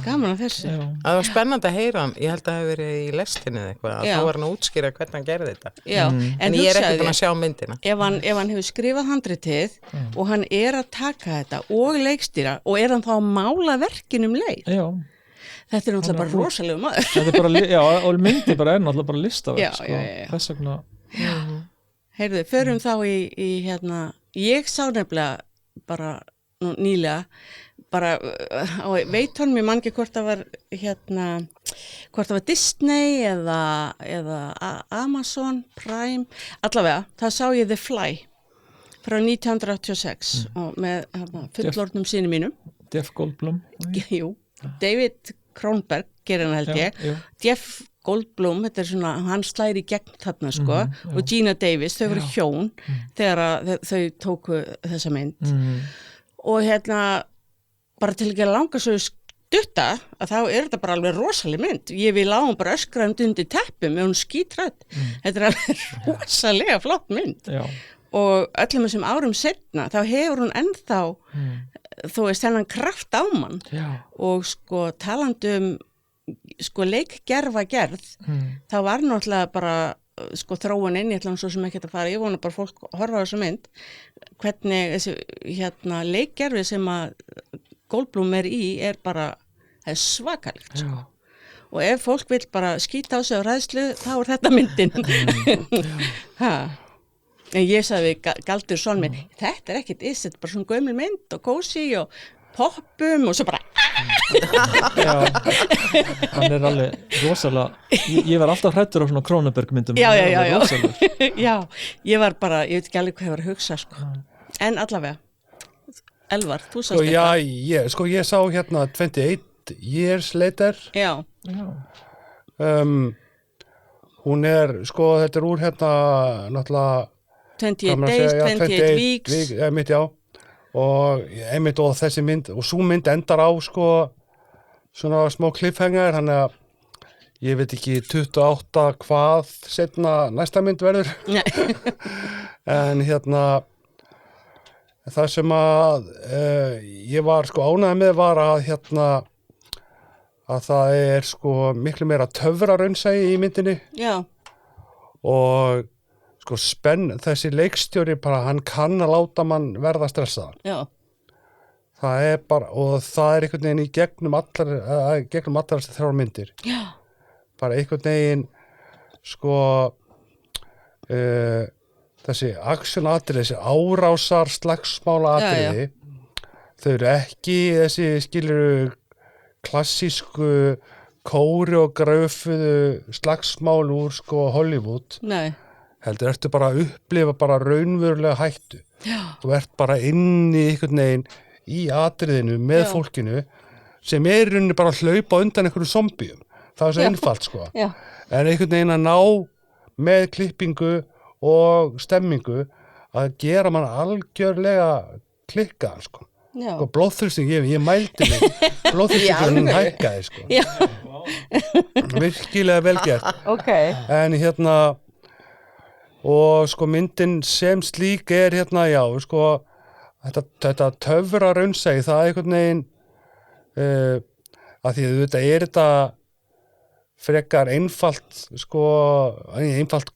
gaman að þessu. Það var spennandi að heyra hann, ég held að það hefði verið í lestinni eða eitthvað, þá var hann að útskýra hvernig hann gerði þetta. Já, en ég er ekki búin að sjá myndina. Ef hann hefur skrifað handritið og hann er að taka þetta og leikstýra og er hann þá að mála verkin leið. Já. Þetta er náttúrulega bara rosalegu maður. Þetta er bara, já, og myndi bara náttúrulega bara listaverk, sko. Þess vegna. Heyrðu, förum þá í hérna, ég sá nefnilega bara nýlega, bara á veitunum, ég man ekki hvort það var hérna, hvort það var Disney eða Amazon Prime, allavega, það sá ég The Fly frá 1986 og með fullorðnum syni mínum. Jeff Goldblum. Jú, David Cronenberg gerir hann held ég. Jeff Goldblum, þetta er svona, hann slæri í gegn þarna sko, og Gina Davis, þau voru hjón þegar þau tóku þessa mynd. Og hérna, bara til að gera langa svo stutta, að þá er þetta bara alveg rosaleg mynd. Ég vil á hún bara öskrandi undir teppum með hún skítrætt. Þetta er alveg rosalega flott mynd. Já. Og öllum þessum árum seinna, þá hefur hún ennþá, þú veist, þennan kraft á mann. Já. Og sko, talandi sko leikgerfa gerð, þá var náttúrulega bara sko þróun inn, ég ætla svo sem ekki að fara, ég vona bara fólk horfa á þessu mynd, hvernig þessi hérna leikgerfi sem að Goldblum er í er bara svakalegt sko. Og ef fólk vil bara skýta á sig á ræðslu, þá er þetta myndin. En ég sagði við Galdur son minn, þetta er ekkit þetta er bara svona gömul mynd og kósi og poppum og svo bara Já, hann er alveg rosalega, ég var alltaf hræddur á svona Cronenberg myndum. Já. Já, ég var bara, ég veit ekki alveg hvað ég var að hugsa sko. En allavega Elvar, þú sást eitthvað? Ég sá hérna 28 Years Later. Já. Hún er, sko, þetta er úr hérna náttúrulega 28 Days, 28 Weeks. Einmitt, já. Og einmitt og þessi mynd, og svo mynd endar á, sko, svona smá cliffhanger, hann að ég veit ekki 28 hvað seinna næsta mynd verður. En hérna það sem að ég var sko ánægður með var að hérna að það er sko miklu meira töfraraunsæi í myndinni. Já. Og sko þessi leikstjóri bara, hann kann að láta mann verða stressaðan. Já. Það er bara, og það er einhvern veginn í gegnum allar þessi þrjár myndir. Já. Bara einhvern veginn sko þessi aksjónatriði, þessi árásar slagsmála atriði, þau eru ekki þessi skiluru klassísku kóreogröfuðu slagsmál úr sko Hollywood. Nei. Heldur, ertu bara að upplifa bara raunverulega hættu. Já. Þú ert bara inni einhvern veginn í atriðinu með fólkinu sem er í rauninni bara að hlaupa undan einhverju zombíum. Það er svo einfalt sko. Já. En einhvern veginn að ná með klippingu og stemmingu að gera mann algjörlega klikkaðan sko. Já. Og blóðþrýsting, ég mældi mig, blóðþrýstingurinn hækkaði sko. Já. Virkilega vel gert. Okay. En hérna, og sko myndin sem slík er hérna, já, sko, þetta töfraraunsæi, það er einhvern veginn, að því að þetta er þetta frekar einfalt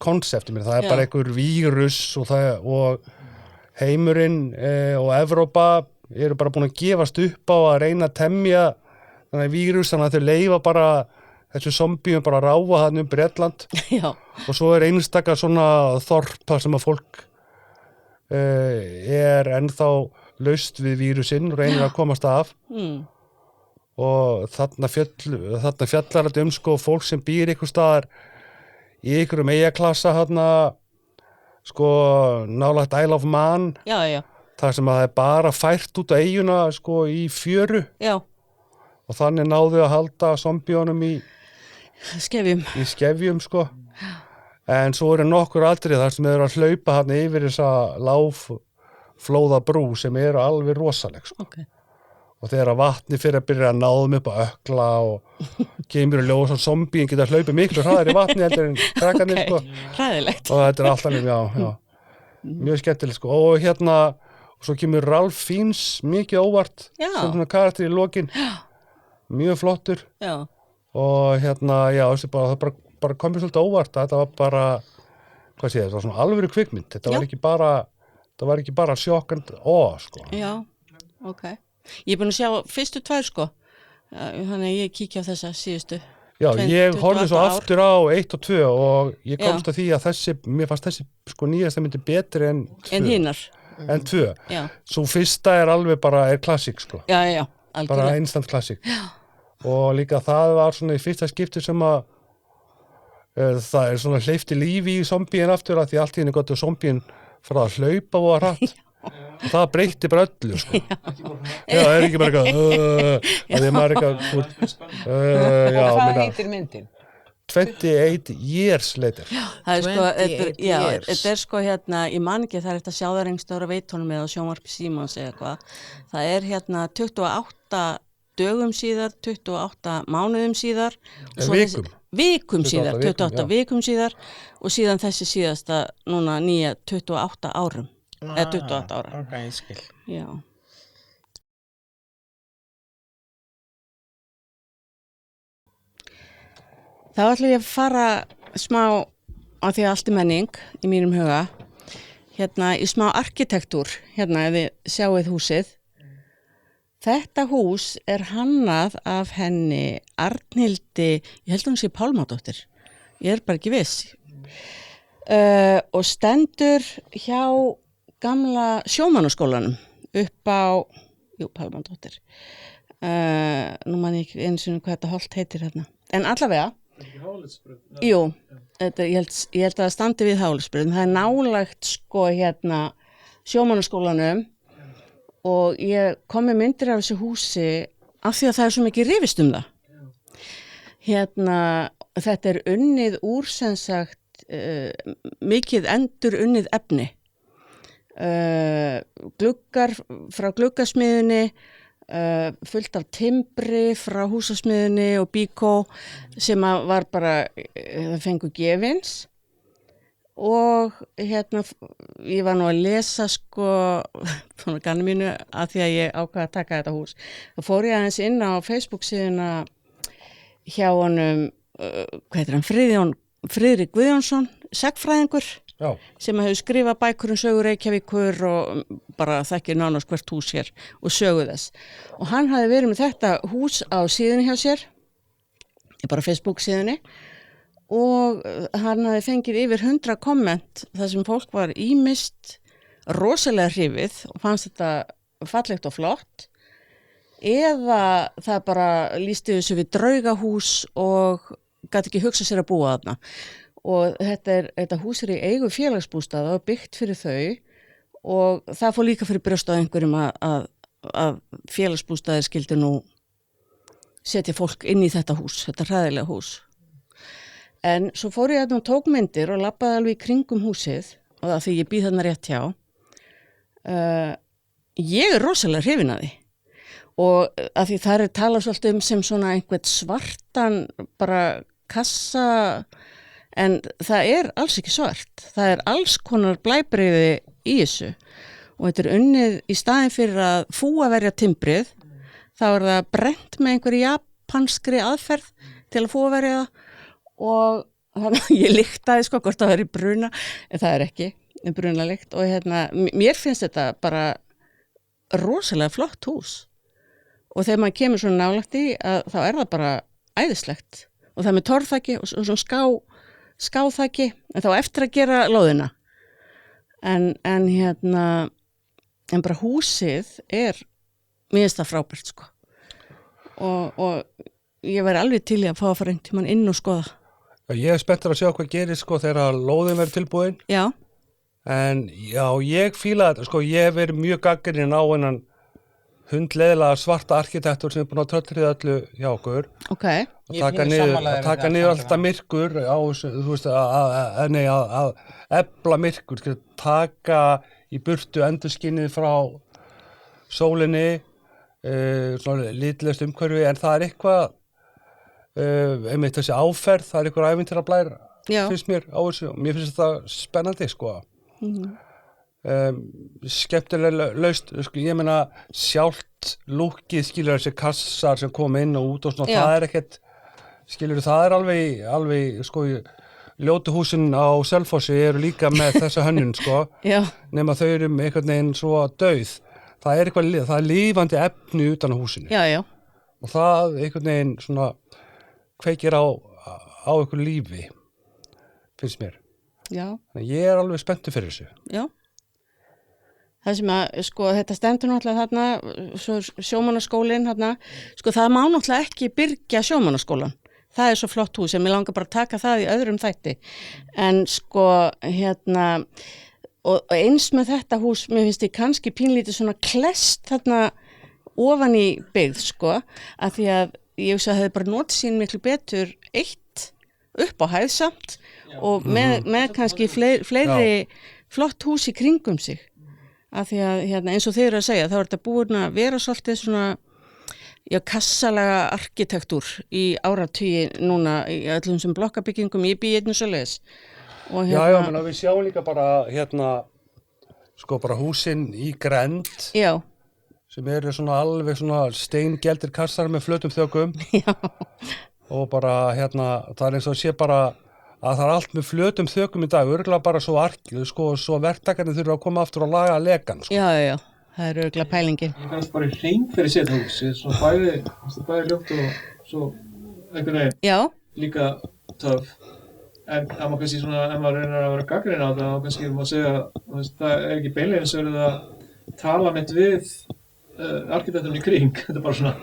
konsept, það er bara einhver vírus og heimurinn og Evrópa eru bara búin að gefast upp á að reyna að temja þannig vírus, þannig að þau leyfa bara þessu zombíum bara að ráfa þarna Bretland. Já. Og svo er einstaka svona þorpa sem að fólk er ennþá laust við vírusinn og reynir að komast af og þarna fjallar þetta sko fólk sem býr ykkur staðar í ykkurum eyjaklassa sko nálægt Isle of Man þar sem að það bara fært út á eyjuna sko í fjöru og þannig náðu að halda zombíunum í skefjum sko en svo eru nokkur atriði þar sem eru að hlaupa yfir þessa lágflóða brú sem eru alveg rosaleg sko. Og þegar að vatni fyrir að byrja að náðum upp að ökla og kemur í ljós og zombíin geta hlaupið miklu hraðar í vatni heldur en krakkarnir sko. Hræðilegt. Og þetta alltaf mjög skemmtilegt sko. Og svo kemur Ralph Fiennes mikið óvart sem svona karakter í lokin mjög flottur og þessi bara komið svolítið óvart þetta var bara, hvað sé þetta var svona alvöru kvikmynd, þetta var ekki bara sjokkand sko. Já, ok. Ég er búin að sjá fyrstu 2 sko, þannig að ég kíkja á þessa síðustu. Já, ég horfði svo aftur á 1 og 2 og ég komst að því að mér fannst þessi sko nýjasta myndi betri en 2. En hinnar. En 2. Svo fyrsta alveg bara klassík sko. Já, algjörlega. Bara instant klassík. Og líka það var svona í fyrsta skipti sem að það svona hleypti lífi í zombíin aftur að því allt í henni gott og zombíin frá að hlaupa og að hratt. Og það breytti bara öllu sko. Já, það ekki bara eitthvað maður og hvað heitir myndin? 28 years later. Það sko, þetta sko ég man ekki það eftir að sjá það rengstóra veitónum eða sjónvarpi Símons eða eitthvað. Það 28 dögum síðar, 28 mánuðum síðar vikum síðar, 28 vikum síðar og síðan þessi síðasta núna nýja 28 árum eða 28 ára. Ok, ég skil. Já. Þá ætlum ég að fara smá á því að allt er menning í mínum huga. Í smá arkitektúr, ef þið sjáið húsið. Þetta hús er hannað af henni Arnhildi, ég held hún sé Pálmadóttir. Ég er bara ekki viss. Og stendur hjá gamla sjómannaskólanum upp á, Pálmadóttir. Nú man ég ekki eins og hvað þetta holt heitir hérna. En allavega. Ekki Hálitsbraut? Jú, ég held að það standi við Hálitsbraut. Það er nálægt sko sjómannaskólanum og ég kom með myndir af þessu húsi af því að það er svo mikið rifist um það. Þetta er unnið úr sem sagt mikið endur unnið efni. Gluggar frá gluggasmiðunni, fullt af timbri frá húsasmiðunni og bíkó sem var bara, það fengu gefins og ég var nú að lesa sko svona ganni mínu að því að ég ákvað að taka þetta hús. Þá fór ég aðeins inn á Facebook síðuna hjá honum, hvað heitir hann, Friðrik Guðjónsson, sagnfræðingur sem hefur skrifað bækur sögur Reykjavíkur og bara þekkir nánast hvert hús hér og sögu þess. Og hann hafði verið með þetta hús á síðunni hjá sér, bara Facebook síðunni, og hann hafði fengið yfir 100 komment þar sem fólk var ýmist rosalega hrifið og fannst þetta fallegt og flott eða það bara lýsti þessu við draugahús og gat ekki hugsað sér að búa þarna. Og þetta hús í eigu félagsbústaða og byggt fyrir þau og það fór líka fyrir brjóst á einhverjum að félagsbústaðir skildi nú setja fólk inn í þetta hús, þetta hræðilega hús. En svo fór ég og tók myndir og labbaði alveg í kringum húsið og það því ég býð þarna rétt hjá. Ég er rosalega hrifin af því og að því það talað svolítið sem svona einhvern svartan bara kassa en það er alls ekki svart. Það er alls konar blæbrigði í þessu og þetta unnið í staðin fyrir að fúaverja timbrið þá það brennt með einhverju japanskri aðferð til að fúaverja það og þannig að ég lyktaði sko hvort það væri bruna en það er ekki brunalykt og mér finnst þetta bara rosalega flott hús og þegar maður kemur svona nálægt í að þá er það bara æðislegt og það með torfþaki og svona skáþaki en þá eftir að gera lóðina en en bara húsið mér finnst það frábært sko og ég væri alveg til í að fá að fara einhvern tímann inn og skoða. Ég spenntur að sjá hvað gerir sko þegar lóðin verður tilbúin. Já. En já, ég fíla þetta sko, ég hef verið mjög gagnrýninn á hennan hundleiðilega svarta arkitektur sem búin að tröllriða öllu hjá okkur. Ok. Og taka niður alltaf myrkur á þessu, þú veist, að efla myrkur, taka í burtu endurskinnið frá sólinni, svona litlegst umhverfi, en það eitthvað, einmitt þessi áferð, það eitthvað ævintýrablær, finnst mér á þessu, og mér finnst þetta spennandi, sko. Skemmtilega laust, ég meina sjálft lúkið, skilur þessi kassar sem koma inn og út og svona, það ekkert, skilur það alveg, sko, ljótu húsin á Selfossi eru líka með þessa hönnun, sko, nema þau eru einhvern veginn svo dauð. Það er lífandi efni utan á húsinu. Já. Og það einhvern veginn svona kveikir á einhver lífi, finnst mér. Já. Þannig ég er alveg spenntur fyrir þessu. Já. Það sem að, sko, þetta stendur náttúrulega þarna, svo sjómannaskólinn þarna, sko, það má náttúrulega ekki byrgja sjómannaskólan. Það er svo flott hús, ég langar bara að taka það í öðrum þætti. En sko, og eins með þetta hús, mér finnst ég kannski pínlítið svona klest þarna ofan í byggð, sko, að því að ég hugsa að það hefði bara notið sín miklu betur eitt upp á hæð samt og með kannski fleiri flott hús í kringum sig. Að því að eins og þeir eru að segja, þá er þetta búin að vera svolítið svona kassalega arkitektúr í áratugi núna í öllum sem blokkabyggingum, ég bý einnig svoleiðis. Já, menn við sjáum líka bara sko bara húsin í Grend. Já. Sem eru svona alveg svona steingjaldir kassar með flötum þökum. Já. Og bara það er eins og sé bara að það er allt með flötum þökum í dag, örugglega bara svo verktakarnir þurfa að koma aftur og laga lekan. Sko. Já, það er örugglega pælingin. Ég kannast bara í hrein fyrir sér hús, svona bæði ljótt og svo einhvern veginn. Já. Líka töf. En það má kannski svona, ef maður reynir að vera gagnrýninn á það, þá kannski má segja, það er ekki beinlegis verið að tala mitt við arkitekturinn í kring, þetta er bara svona.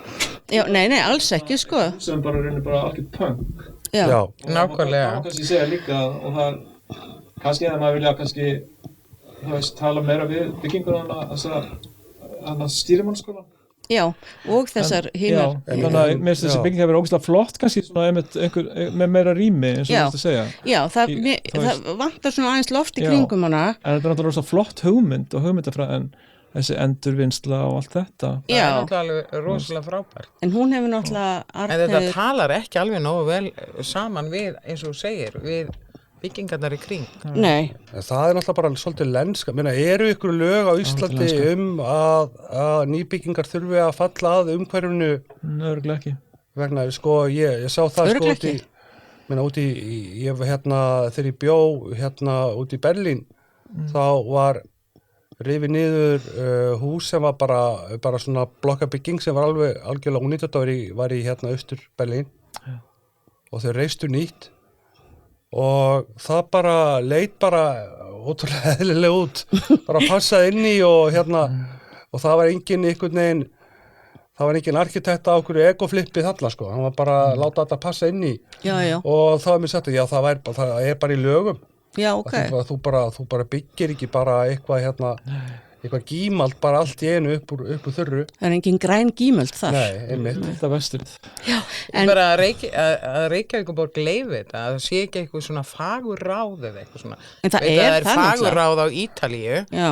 Já, nei, alls ekki, sko. Sem bara reynir bara algjör punk. Já, nákvæmlega. Það má kannski segja líka, og það kannski eða maður vilja kannski, tala meira við bygginguna þessa stýrimannskóla. Já, og þessar hinar. Þannig að mér finnst þessi bygging hefur verið ógeðslega flott kannski svona með meira rými eins og þú veist að segja. Já, það vantar svona aðeins loft í kringum hana. En þetta er náttúrulega svo flott hugmynd og hugmyndafræði en þessi endurvinnsla og allt þetta. Það er náttúrulega rosalega frábært. En hún hefur náttúrulega En þetta talar ekki alveg nógu vel saman við, eins og þú segir, við byggingarnar í kring. Nei. Það er náttúrulega bara svolítið lenska. Eru ykkur lög á Íslandi að nýbyggingar þurfi að falla að umhverfinu? Örugglega ekki. Vegna, sko, ég sá það sko úti í þegar ég bjó úti í Berlín, þá var rifið niður hús sem var bara svona blokkabygging sem var algjörlega ónýtt, var í Austur Berlín og þau reistu nýtt. Og það bara leit bara ótrúlega eðlilega út, bara passaði inn í og það var engin arkitekt á okkur egoflippi þarna sko, hann var bara að láta þetta passa inn í. Já. Og það var mér sagt, það er bara í lögum. Já, ok. Þú bara byggir ekki bara eitthvað gímald bara allt í einu upp úr þurru. Það er engin græn gímald þar. Nei, einmitt. Þetta er vesturð. Já. Bara að Reykjavíkurborg leyfi þetta, að það sé ekki eitthvað svona fagurráð eða eitthvað svona. En það er það fagurráð á Ítalíu. Já.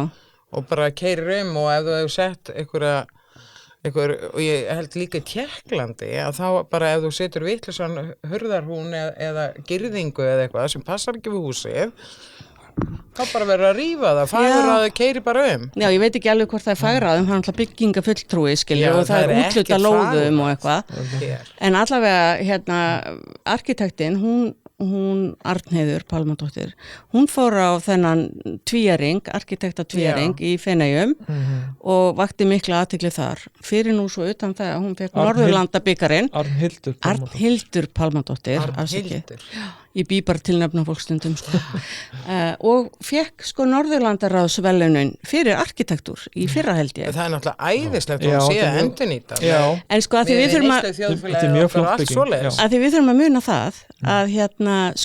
Og bara keyrir og ef þú hefur sett einhver, og ég held líka í Tékklandi að þá bara ef þú setur vitlausan hurðarhún eða girðingu eða eitthvað sem passar ekki við húsið, þá bara verður að rífa það, fagurráðu keyrir bara Já, ég veit ekki alveg hvort það er fagurráðum, hann er alltaf byggingafulltrúi, og það er útluta lóðum og eitthvað. En allavega, arkitektinn, hún Arnheiður Pálmadóttir, hún fór á þennan arkitektatvíaring í Feneyjum og vakti mikla athygli þar. Fyrir nú svo utan það að hún fekk Norðurlandabikarinn. Arnhildur Pálmadóttir. Ég bý bara til nefna fólkstundum sko. Og fekk sko Norðurlandaráðsverðlaunin fyrir arkitektúr í fyrra held ég. Það náttúrulega æðislegt og sé að endurnýta. En sko að því við þurfum þetta er mjög flott bygging. Að því við þurfum að muna það að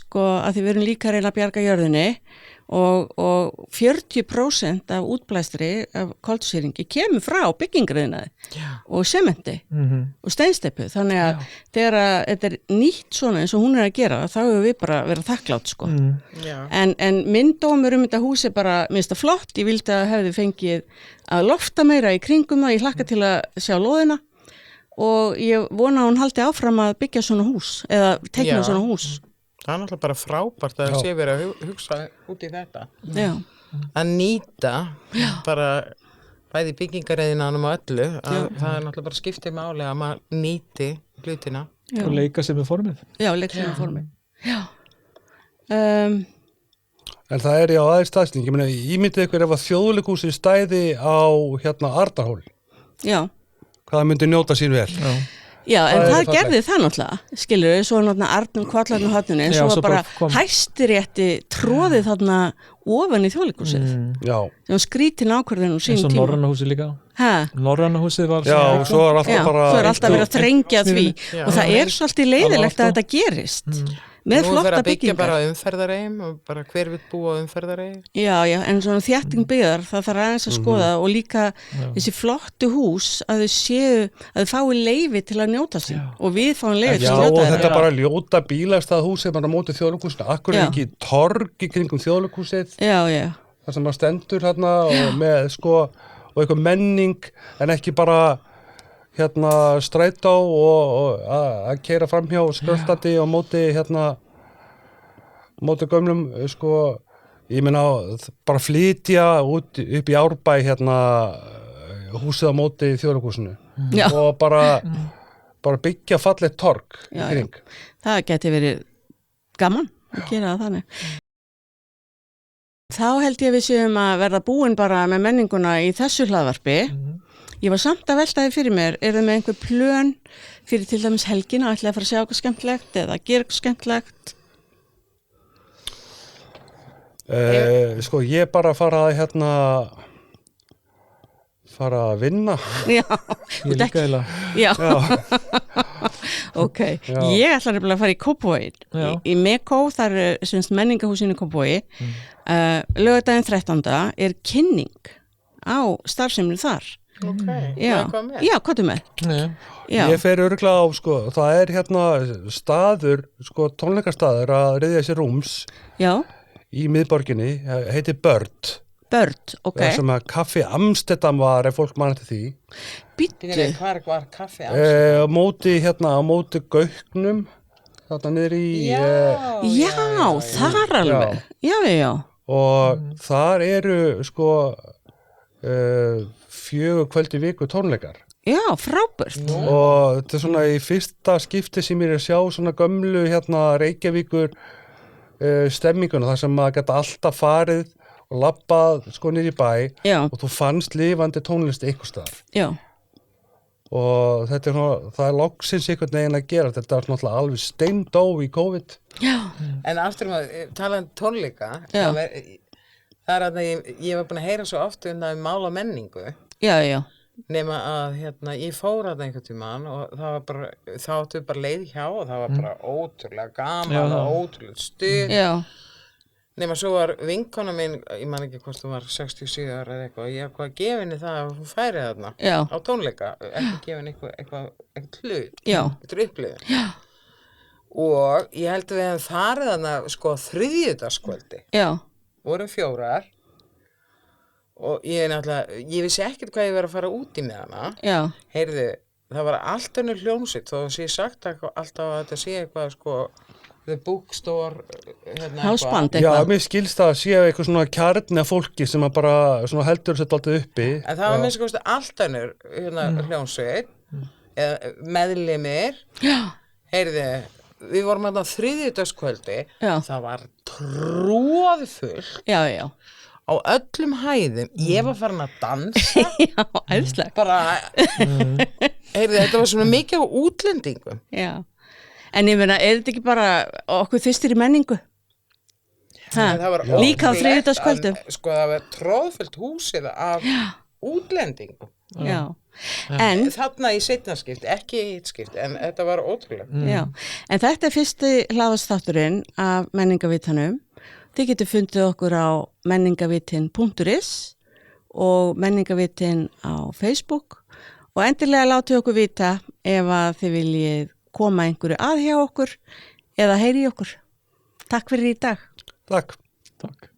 sko að því við erum líka að reyna að bjarga jörðinni og 40% af útblæstri af koltvísýringi kemur frá byggingariðnaði og sementi og steinsteypu, þannig að þegar þetta er nýtt svona eins og hún er að gera þá hefur við bara verið þakklátt sko. En minn dómur þetta hús er bara minnst að flott, ég vildi að hefði fengið að lofta meira í kringum það, ég hlakka til að sjá lóðina og ég vona að hún haldi áfram að byggja svona hús eða teikna svona hús. Það er náttúrulega bara frábært að það sé verið að hugsa út í þetta. Að nýta bara bæði byggingareiðinanum og öllu, það er náttúrulega bara skiptið máli að maður nýti hlutina. Og leika sér með formið. Já, leika sér með formið. Já. En það er aðeins staðsning, ég myndi ykkur ef að þjóðleikhúsið stæði á Arnarhól. Já. Hvað myndi njóta sín vel? Já, en það gerði það náttúrulega, skilur við, svo náttúrulega Arnum kvallarnu hotninu, en svo bara Hæstirétti tróðið þarna ofan í Þjóðleikhúsið. Já. Það var skrítin ákvörðun á sínum tíma. Eins og Norræna húsið líka. Norræna húsið var svo svo er alltaf verið að þrengja því og það er svolítið leiðilegt að þetta gerist. Með flotta byggingar. Nú fyrir að byggja bara umferðareim og bara hver vill búa umferðareim. Já, en svona þétting byggðar, það þarf aðeins að skoða og líka þessi flottu hús að þau fái leyfi til að njóta sín og við fáum leyfi til að njóta þeirra. Já, og þetta bara ljóta bílastað hús sem er á móti Þjóðleikhúsinu. Akkur er ekki torg í kringum Þjóðleikhúsið. Já. Það sem maður stendur hérna og með og eitthvað menning en ekki bara strætó og að keyra framhjá sköltandi og móti gömlum ég meina bara flytja upp í Árbæ húsið á móti Þjóðleikhúsinu og bara byggja fallegt torg í kring. Það geti verið gaman að gera það þannig. Þá held ég við séum að verða búin bara með menninguna í þessu hlaðvarpi. Ég var samt að velta því fyrir mér, er það með einhver plön fyrir til dæmis helgina, ætlaði að fara að sjá eitthvað skemmtilegt eða gera eitthvað skemmtilegt? Ég bara fara að vinna. Já. Ég líka eiginlega. Já. Ok, ég ætla að fara í Kópavogi, í Mekó, þar er menningahúsinu í Kópavogi. Laugardaginn 13. er kynning á starfseminu þar. Ok, já, hvað er með? Ég fer örugglega á, það er staður, tónleikastaður að ryðja sér rúms í miðborginni, heitir Bird, ok. Sem að Kaffi Amsterdam var, ef fólk mann eftir því. Býttu. Hvar var Kaffi Amsterdam? Á móti Gauknum, þarna niður í... Já, þar alveg, já. Og þar eru, 4 kvöld í viku tónleikar. Já, frábært. Og þetta er svona í fyrsta skipti sem ég er að sjá svona gömlu Reykjavíkur stemminguna, þar sem maður geta alltaf farið og labbað niður í bæ og þú fannst lifandi tónlist einhvers staðar. Já. Og þetta það er loksins einhvern veginn að gera, þetta er náttúrulega alveg steindó í COVID. Já. En aftur talað tónleika, það er að ég var búin að heyra svo oft það mál og menningu. Já. Nema að ég fór að einhvern tímann og það var bara, þá áttu bara leið hjá og það var bara ótrúlega gaman og ótrúlega stuð. Já. Nema svo var vinkona mín, ég man ekki hvort hún var 67 ára eða eitthvað, ég var gefinni það að hún færi þarna á tónleika, ekki gefin eitthvað hlut, eitthvað upplifun. Já. Og ég held að við hefum farið þarna þriðjudagskvöldi. Já. Vorum 4 og ég vissi ekkert hvað ég var að fara út í með hana. Já. Heyrðu, það var allt önnur hljómsveit þó sé sagt alltaf að þetta sé eitthvað the bookstore hásband eitthvað. Já, mér skilst það að sé eitthvað svona kjarni af fólki sem að bara heldur þetta alltaf uppi. En það var minnst kosti allt önnur hljómsveit meðlimir. Já. Heyrðu, við vorum að þriðjudagskvöldi, það var tróðfullt. Já. Á öllum hæðum, ég var farin að dansa. Já, æðislega. Bara, heyrðu, þetta var svona mikið á útlendingum. Já. En ég meina, er þetta ekki bara okkur þyrstir í menningu? Líka á þriðjudagskvöldum. Sko, það var tróðfullt húsið af útlendingum. Já. En þarna í seinnaskipti, ekki í hittskipti, en þetta var ótrúlega. Já, en þetta fyrsti hlaðvarpsþátturinn af menningavitanum. Þið getur fundið okkur á menningavitin.is og menningavitin á Facebook og endilega látið okkur vita ef að þið viljið koma einhverju að hjá okkur eða heyri í okkur. Takk fyrir í dag. Takk. Takk.